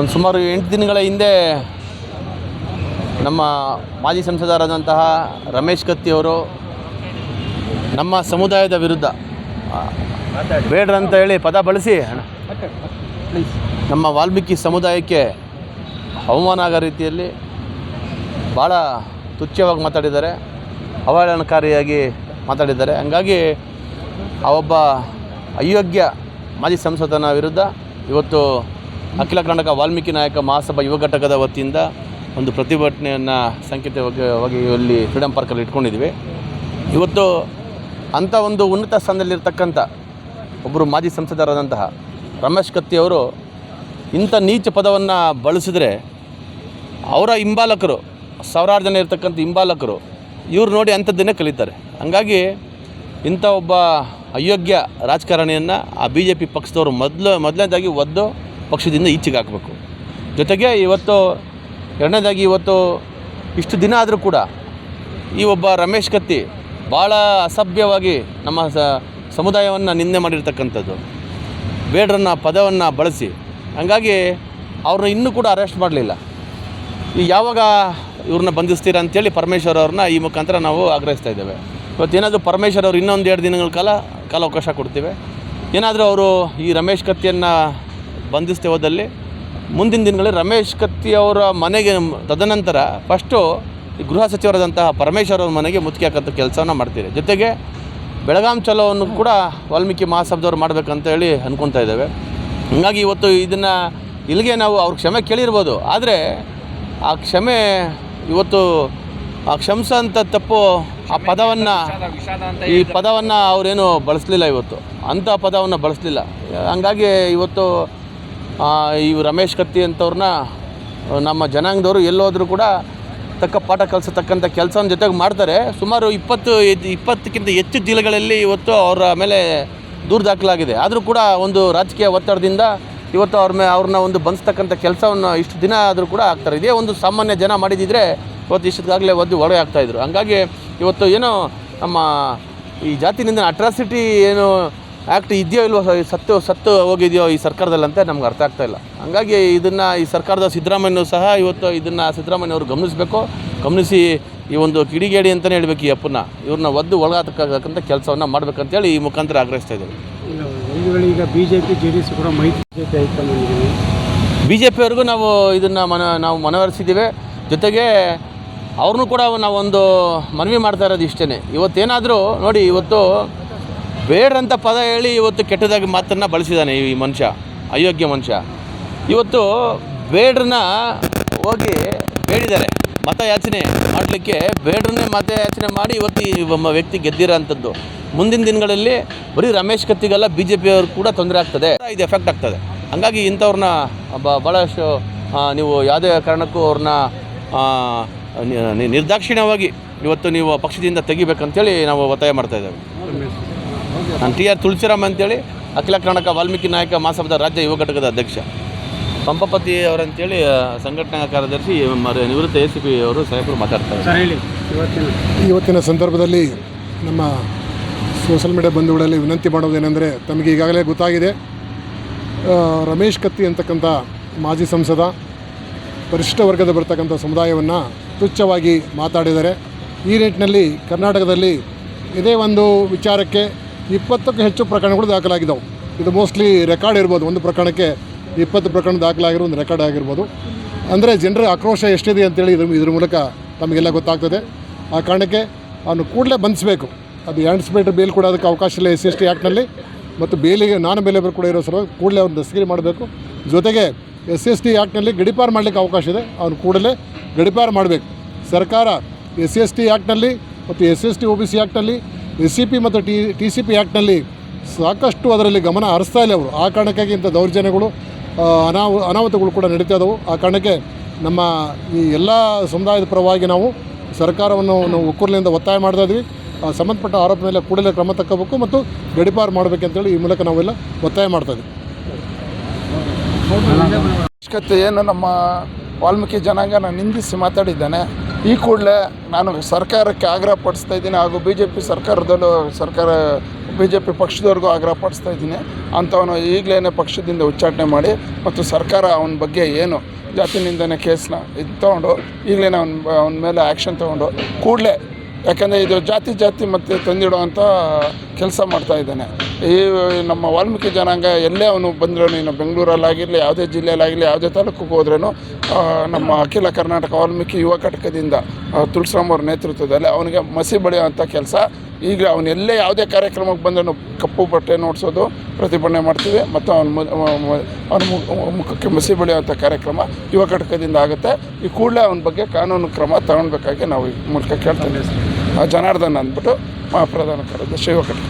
ಒಂದು ಸುಮಾರು 8 ದಿನಗಳ ಹಿಂದೆ ನಮ್ಮ ಮಾಜಿ ಸಂಸದರಾದಂತಹ ರಮೇಶ್ ಕತ್ತಿಯವರು ನಮ್ಮ ಸಮುದಾಯದ ವಿರುದ್ಧ ಬೇಡ್ರಂತ ಹೇಳಿ ಪದ ಬಳಸಿ ನಮ್ಮ ವಾಲ್ಮೀಕಿ ಸಮುದಾಯಕ್ಕೆ ಅವಮಾನ ಆಗೋ ರೀತಿಯಲ್ಲಿ ಭಾಳ ತುಚ್ಛವಾಗಿ ಮಾತಾಡಿದ್ದಾರೆ, ಅವಹೇಳನಕಾರಿಯಾಗಿ ಮಾತಾಡಿದ್ದಾರೆ. ಹಂಗಾಗಿ ಆ ಒಬ್ಬ ಅಯೋಗ್ಯ ಮಾಜಿ ಸಂಸದನ ವಿರುದ್ಧ ಇವತ್ತು ಅಖಿಲ ಕರ್ನಾಟಕ ವಾಲ್ಮೀಕಿ ನಾಯಕ ಮಹಾಸಭಾ ಯುವ ಘಟಕದ ವತಿಯಿಂದ ಒಂದು ಪ್ರತಿಭಟನೆಯನ್ನು ಸಂಕೇತವಾಗಿ ಇಲ್ಲಿ ಫ್ರೀಡಮ್ ಪಾರ್ಕಲ್ಲಿ ಇಟ್ಕೊಂಡಿದ್ದೀವಿ. ಇವತ್ತು ಅಂಥ ಒಂದು ಉನ್ನತ ಸ್ಥಾನದಲ್ಲಿರ್ತಕ್ಕಂಥ ಒಬ್ಬರು ಮಾಜಿ ಸಂಸದರಾದಂತಹ ರಮೇಶ್ ಕತ್ತಿಯವರು ಇಂಥ ನೀಚ ಪದವನ್ನು ಬಳಸಿದ್ರೆ ಅವರ ಹಿಂಬಾಲಕರು ಸಾವಿರಾರು ಜನ ಇರ್ತಕ್ಕಂಥ ಹಿಂಬಾಲಕರು ಇವ್ರು ನೋಡಿ ಅಂಥದ್ದನ್ನೇ ಕಲಿತಾರೆ. ಹಂಗಾಗಿ ಇಂಥ ಒಬ್ಬ ಅಯೋಗ್ಯ ರಾಜಕಾರಣಿಯನ್ನು ಆ BJP ಪಕ್ಷದವರು ಮೊದಲನೇದಾಗಿ ಒದ್ದು ಪಕ್ಷದಿಂದ ಈಚೆಗೆ ಹಾಕಬೇಕು. ಜೊತೆಗೆ ಎರಡನೇದಾಗಿ ಇವತ್ತು ಇಷ್ಟು ದಿನ ಆದರೂ ಕೂಡ ಈ ಒಬ್ಬ ರಮೇಶ್ ಕತ್ತಿ ಭಾಳ ಅಸಭ್ಯವಾಗಿ ನಮ್ಮ ಸಮುದಾಯವನ್ನು ನಿಂದೆ ಮಾಡಿರ್ತಕ್ಕಂಥದ್ದು, ಬೇಡ್ರನ್ನ ಪದವನ್ನು ಬಳಸಿ. ಹಂಗಾಗಿ ಅವ್ರನ್ನ ಇನ್ನೂ ಕೂಡ ಅರೆಸ್ಟ್ ಮಾಡಲಿಲ್ಲ. ಯಾವಾಗ ಇವ್ರನ್ನ ಬಂಧಿಸ್ತೀರಾ ಅಂತೇಳಿ ಪರಮೇಶ್ವರ್ ಅವ್ರನ್ನ ಈ ಮುಖಾಂತರ ನಾವು ಆಗ್ರಹಿಸ್ತಾ ಇದ್ದೇವೆ. ಇವತ್ತೇನಾದರೂ ಪರಮೇಶ್ವರ್ ಅವರು ಇನ್ನೊಂದು 2 ದಿನಗಳ ಕಾಲಾವಕಾಶ ಕೊಡ್ತೀವಿ. ಏನಾದರೂ ಅವರು ಈ ರಮೇಶ್ ಕತ್ತಿಯನ್ನು ಬಂಧಿಸ್ತೇ ಹೋದಲ್ಲಿ ಮುಂದಿನ ದಿನಗಳಲ್ಲಿ ರಮೇಶ್ ಕತ್ತಿ ಅವರ ಮನೆಗೆ ತದನಂತರ ಫಸ್ಟು ಈ ಗೃಹ ಸಚಿವರಾದಂತಹ ಪರಮೇಶ್ವರ್ ಅವ್ರ ಮನೆಗೆ ಮುತ್ತಿಗೆ ಹಾಕೋಂಥ ಕೆಲಸವನ್ನು ಮಾಡ್ತೀವಿ. ಜೊತೆಗೆ ಬೆಳಗಾಂ ಚಲೋವನ್ನು ಕೂಡ ವಾಲ್ಮೀಕಿ ಮಹಾಸಭಾದವ್ರು ಮಾಡಬೇಕಂತ ಹೇಳಿ ಅಂದ್ಕೊತಾ ಇದ್ದೇವೆ. ಹೀಗಾಗಿ ಇವತ್ತು ಇದನ್ನು ಇಲ್ಲಿಗೆ ನಾವು ಅವ್ರ ಕ್ಷಮೆ ಕೇಳಿರ್ಬೋದು, ಆದರೆ ಆ ಕ್ಷಮೆ ಇವತ್ತು ಆ ಕ್ಷಮಿಸೋಂಥ ತಪ್ಪು ಆ ಪದವನ್ನು ಅವರೇನು ಬಳಸಲಿಲ್ಲ. ಇವತ್ತು ಅಂಥ ಪದವನ್ನು ಬಳಸಲಿಲ್ಲ. ಹಂಗಾಗಿ ಇವತ್ತು ಈ ರಮೇಶ್ ಕತ್ತಿ ಅಂಥವ್ರನ್ನ ನಮ್ಮ ಜನಾಂಗದವರು ಎಲ್ಲೋದ್ರೂ ಕೂಡ ತಕ್ಕ ಪಾಠ ಕಲಿಸತಕ್ಕಂಥ ಕೆಲಸವನ್ನು ಜೊತೆಗೆ ಮಾಡ್ತಾರೆ. ಸುಮಾರು 20ಕ್ಕಿಂತ ಹೆಚ್ಚು ಜಿಲ್ಲೆಗಳಲ್ಲಿ ಇವತ್ತು ಅವರ ಮೇಲೆ ದೂರು ದಾಖಲಾಗಿದೆ. ಆದರೂ ಕೂಡ ಒಂದು ರಾಜಕೀಯ ಒತ್ತಡದಿಂದ ಇವತ್ತು ಅವ್ರನ್ನ ಒಂದು ಬಂಧಿಸ್ತಕ್ಕಂಥ ಕೆಲಸವನ್ನು ಇಷ್ಟು ದಿನ ಆದರೂ ಕೂಡ ಆಗ್ತಾರೆ. ಇದೇ ಒಂದು ಸಾಮಾನ್ಯ ಜನ ಮಾಡಿದಿದ್ರೆ ಇವತ್ತು ಇಷ್ಟದಾಗಲೇ ಒಳಗೆ ಆಗ್ತಾಯಿದ್ರು. ಹಂಗಾಗಿ ಇವತ್ತು ಏನೋ ನಮ್ಮ ಈ ಜಾತಿ ನಿಂದನೆ ಅಟ್ರಾಸಿಟಿ ಏನು ಆ್ಯಕ್ಟ್ ಇದೆಯೋ ಇಲ್ವೋ, ಸತ್ತು ಹೋಗಿದೆಯೋ ಈ ಸರ್ಕಾರದಲ್ಲಂತೆ ನಮ್ಗೆ ಅರ್ಥ ಆಗ್ತಾಯಿಲ್ಲ. ಹಂಗಾಗಿ ಇದನ್ನು ಈ ಸರ್ಕಾರದ ಸಿದ್ದರಾಮಯ್ಯನೂ ಸಹ ಇವತ್ತು ಇದನ್ನು ಸಿದ್ದರಾಮಯ್ಯವರು ಗಮನಿಸಿ ಈ ಒಂದು ಕಿಡಿಗೇಡಿ ಅಂತಲೇ ಹೇಳ್ಬೇಕು ಈ ಅಪ್ಪನ್ನ, ಇವ್ರನ್ನ ಒದ್ದು ಒಳಗಾತಕ್ಕಂಥ ಕೆಲಸವನ್ನು ಮಾಡಬೇಕಂತೇಳಿ ಈ ಮುಖಾಂತರ ಆಗ್ರಹಿಸ್ತಾ ಇದ್ದೇವೆ. ಈಗ BJP JDS ಕೂಡ BJP ಅವ್ರಿಗೂ ನಾವು ಇದನ್ನು ಮನವರಿಸಿದ್ದೀವಿ. ಜೊತೆಗೆ ಅವ್ರನ್ನೂ ಕೂಡ ನಾವೊಂದು ಮನವಿ ಮಾಡ್ತಾ ಇರೋದು ಇಷ್ಟೇ. ಇವತ್ತೇನಾದರೂ ನೋಡಿ, ಇವತ್ತು ಬೇಡ್ರಂಥ ಪದ ಹೇಳಿ ಇವತ್ತು ಕೆಟ್ಟದಾಗಿ ಮಾತನ್ನು ಬಳಸಿದ್ದಾನೆ ಈ ಮನುಷ್ಯ, ಅಯೋಗ್ಯ ಮನುಷ್ಯ. ಇವತ್ತು ಬೇಡ್ರನ್ನ ಹೋಗಿ ಬೇಡಿದ್ದಾರೆ, ಮತಯಾಚನೆ ಮಾಡಲಿಕ್ಕೆ ಬೇಡ್ರನ್ನೇ ಮತಯಾಚನೆ ಮಾಡಿ ಇವತ್ತು ಈ ವ್ಯಕ್ತಿ ಗೆದ್ದಿರೋ ಅಂಥದ್ದು. ಮುಂದಿನ ದಿನಗಳಲ್ಲಿ ಬರೀ ರಮೇಶ್ ಕತ್ತಿಗೆಲ್ಲ BJP ಅವ್ರು ಕೂಡ ತೊಂದರೆ ಆಗ್ತದೆ, ಇದು ಎಫೆಕ್ಟ್ ಆಗ್ತದೆ. ಹಂಗಾಗಿ ಇಂಥವ್ರನ್ನ ಭಾಳಷ್ಟು ನೀವು ಯಾವುದೇ ಕಾರಣಕ್ಕೂ ಅವ್ರನ್ನ ನಿರ್ದಾಕ್ಷಿಣ್ಯವಾಗಿ ಇವತ್ತು ನೀವು ಪಕ್ಷದಿಂದ ತೆಗಿಬೇಕಂತೇಳಿ ನಾವು ಒತ್ತಾಯ ಮಾಡ್ತಾಯಿದ್ದೇವೆ. ನಾನು TR ತುಳಸಿರಾಮ್ ಅಂತೇಳಿ ಅಖಿಲ ಕರ್ನಾಟಕ ವಾಲ್ಮೀಕಿ ನಾಯಕ ಮಹಾಸಭಾದ ರಾಜ್ಯ ಯುವ ಘಟಕದ ಅಧ್ಯಕ್ಷ, ಪಂಪಪತಿ ಅವರಂತೇಳಿ ಸಂಘಟನಾ ಕಾರ್ಯದರ್ಶಿ, ನಿವೃತ್ತ ACP ಅವರು ಸಾಹೇಬರು ಮಾತಾಡ್ತಾರೆ. ಇವತ್ತಿನ ಸಂದರ್ಭದಲ್ಲಿ ನಮ್ಮ ಸೋಷಲ್ ಮೀಡಿಯಾ ಬಂಧುಗಳಲ್ಲಿ ವಿನಂತಿ ಮಾಡೋದೇನೆಂದರೆ, ತಮಗೆ ಈಗಾಗಲೇ ಗೊತ್ತಾಗಿದೆ, ರಮೇಶ್ ಕತ್ತಿ ಅಂತಕ್ಕಂಥ ಮಾಜಿ ಸಂಸದ ಪರಿಶಿಷ್ಟ ವರ್ಗದ ಬರ್ತಕ್ಕಂಥ ಸಮುದಾಯವನ್ನು ತುಚ್ಛವಾಗಿ ಮಾತಾಡಿದ್ದಾರೆ. ಈ ನಿಟ್ಟಿನಲ್ಲಿ ಕರ್ನಾಟಕದಲ್ಲಿ ಇದೇ ಒಂದು ವಿಚಾರಕ್ಕೆ 20ಕ್ಕೂ ಹೆಚ್ಚು ಪ್ರಕರಣಗಳು ದಾಖಲಾಗಿದ್ದವು. ಇದು ಮೋಸ್ಟ್ಲಿ ರೆಕಾರ್ಡ್ ಇರ್ಬೋದು, ಒಂದು ಪ್ರಕರಣಕ್ಕೆ 20 ಪ್ರಕರಣ ದಾಖಲಾಗಿರೋ ಒಂದು ರೆಕಾರ್ಡ್ ಆಗಿರ್ಬೋದು. ಅಂದರೆ ಜನರ ಆಕ್ರೋಶ ಎಷ್ಟಿದೆ ಅಂತೇಳಿ ಇದ್ರ ಮೂಲಕ ತಮಗೆಲ್ಲ ಗೊತ್ತಾಗ್ತದೆ. ಆ ಕಾರಣಕ್ಕೆ ಅವನು ಕೂಡಲೇ ಬಂಧಿಸಬೇಕು. ಅದು ಆ್ಯಂಟಿಸಿಪೇಟರಿ ಬೇಲ್ ಕೂಡ ಅದಕ್ಕೆ ಅವಕಾಶ ಇಲ್ಲ SC ಆ್ಯಕ್ಟ್ನಲ್ಲಿ, ಮತ್ತು ಬೇಲಿಗೆ ನಾನ್ ಬೇಲೇಬಲ್ ಕೂಡ ಇರೋ ಸಲುವಾಗಿ ಕೂಡಲೇ ಅವ್ನು ದಸ್ತಗಿರಿ ಮಾಡಬೇಕು. ಜೊತೆಗೆ SC ಆ್ಯಕ್ಟ್ನಲ್ಲಿ ಗಡೀಪಾರು ಮಾಡಲಿಕ್ಕೆ ಅವಕಾಶ ಇದೆ, ಅವನು ಕೂಡಲೇ ಗಡೀಪಾರು ಮಾಡಬೇಕು. ಸರ್ಕಾರ SC ಆ್ಯಕ್ಟ್ನಲ್ಲಿ ಮತ್ತು SC OBC ಆ್ಯಕ್ಟ್ನಲ್ಲಿ SCP ಮತ್ತು TCP ಆ್ಯಕ್ಟ್ನಲ್ಲಿ ಸಾಕಷ್ಟು ಅದರಲ್ಲಿ ಗಮನ ಹರಿಸ್ತಾ ಇಲ್ಲ ಅವರು. ಆ ಕಾರಣಕ್ಕಾಗಿ ಇಂಥ ದೌರ್ಜನ್ಯಗಳು ಅನಾಹುತಗಳು ಕೂಡ ನಡೀತಾ ಇದ್ದವು. ಆ ಕಾರಣಕ್ಕೆ ನಮ್ಮ ಈ ಎಲ್ಲ ಸಮುದಾಯದ ಪರವಾಗಿ ನಾವು ಸರ್ಕಾರವನ್ನು ಒಕ್ಕೂರಿನಿಂದ ಒತ್ತಾಯ ಮಾಡ್ತಾಯಿದ್ವಿ. ಸಂಬಂಧಪಟ್ಟ ಆರೋಪ ಮೇಲೆ ಕೂಡಲೇ ಕ್ರಮ ತಗೋಬೇಕು ಮತ್ತು ಗಡೀಪಾರು ಮಾಡಬೇಕಂತೇಳಿ ಈ ಮೂಲಕ ನಾವೆಲ್ಲ ಒತ್ತಾಯ ಮಾಡ್ತಾಯಿದ್ವಿ. ಏನು ನಮ್ಮ ವಾಲ್ಮೀಕಿ ಜನಾಂಗನ ನಿಂದಿಸಿ ಮಾತಾಡಿದ್ದಾನೆ. ಈ ಕೂಡಲೇ ನಾನು ಸರ್ಕಾರಕ್ಕೆ ಆಗ್ರಹ ಪಡಿಸ್ತಾ ಇದ್ದೀನಿ, ಹಾಗೂ B J P B J P ಪಕ್ಷದವ್ರಿಗೂ ಆಗ್ರಹ ಪಡಿಸ್ತಾ ಇದ್ದೀನಿ. ಅಂಥವನು ಈಗಲೇ ಪಕ್ಷದಿಂದ ಉಚ್ಚಾಟನೆ ಮಾಡಿ ಮತ್ತು ಸರ್ಕಾರ ಅವನ ಬಗ್ಗೆ ಏನು ಜಾತಿ ನಿಂದನೆ ಕೇಸನ್ನ ಇದು ತೊಗೊಂಡು ಈಗಲೇ ಅವನ ಮೇಲೆ ಆ್ಯಕ್ಷನ್ ತೊಗೊಂಡು ಕೂಡಲೇ, ಯಾಕಂದರೆ ಇದು ಜಾತಿ ಮತ್ತು ತಂದಿಡುವಂಥ ಕೆಲಸ ಮಾಡ್ತಾ ಇದ್ದಾನೆ. ಈ ನಮ್ಮ ವಾಲ್ಮೀಕಿ ಜನಾಂಗ ಎಲ್ಲೇ ಅವನು ಬಂದ್ರೂ, ಇನ್ನು ಬೆಂಗಳೂರಲ್ಲಾಗಿರಲಿ, ಯಾವುದೇ ಜಿಲ್ಲೆಯಲ್ಲಾಗಿರಲಿ, ಯಾವುದೇ ತಾಲೂಕಿಗೆ ಹೋದ್ರೂ ನಮ್ಮ ಅಖಿಲ ಕರ್ನಾಟಕ ವಾಲ್ಮೀಕಿ ಯುವ ಘಟಕದಿಂದ ತುಳಸಿರಾಮ್ ಅವ್ರ ನೇತೃತ್ವದಲ್ಲಿ ಅವನಿಗೆ ಮಸಿ ಬಳಿಯುವಂಥ ಕೆಲಸ. ಈಗ ಅವನು ಎಲ್ಲೇ ಯಾವುದೇ ಕಾರ್ಯಕ್ರಮಕ್ಕೆ ಬಂದರೂ ಕಪ್ಪು ಬಟ್ಟೆ ನೋಡಿಸೋದು, ಪ್ರತಿಭಟನೆ ಮಾಡ್ತೀವಿ ಮತ್ತು ಅವನ ಮುಖಕ್ಕೆ ಮಸಿ ಬಳಿಯುವಂಥ ಕಾರ್ಯಕ್ರಮ ಯುವ ಘಟಕದಿಂದ ಆಗುತ್ತೆ. ಈ ಕೂಡಲೇ ಅವನ ಬಗ್ಗೆ ಕಾನೂನು ಕ್ರಮ ತಗೊಳ್ಬೇಕಾಗಿ ನಾವು ಈ ಮೂಲಕ ಕೇಳ್ತೇನೆ. ಜನಾರ್ದನ್ ಅಂದ್ಬಿಟ್ಟು ಪ್ರಧಾನ ಕಾರ್ಯದರ್ಶಿ ಯುವ ಘಟಕ.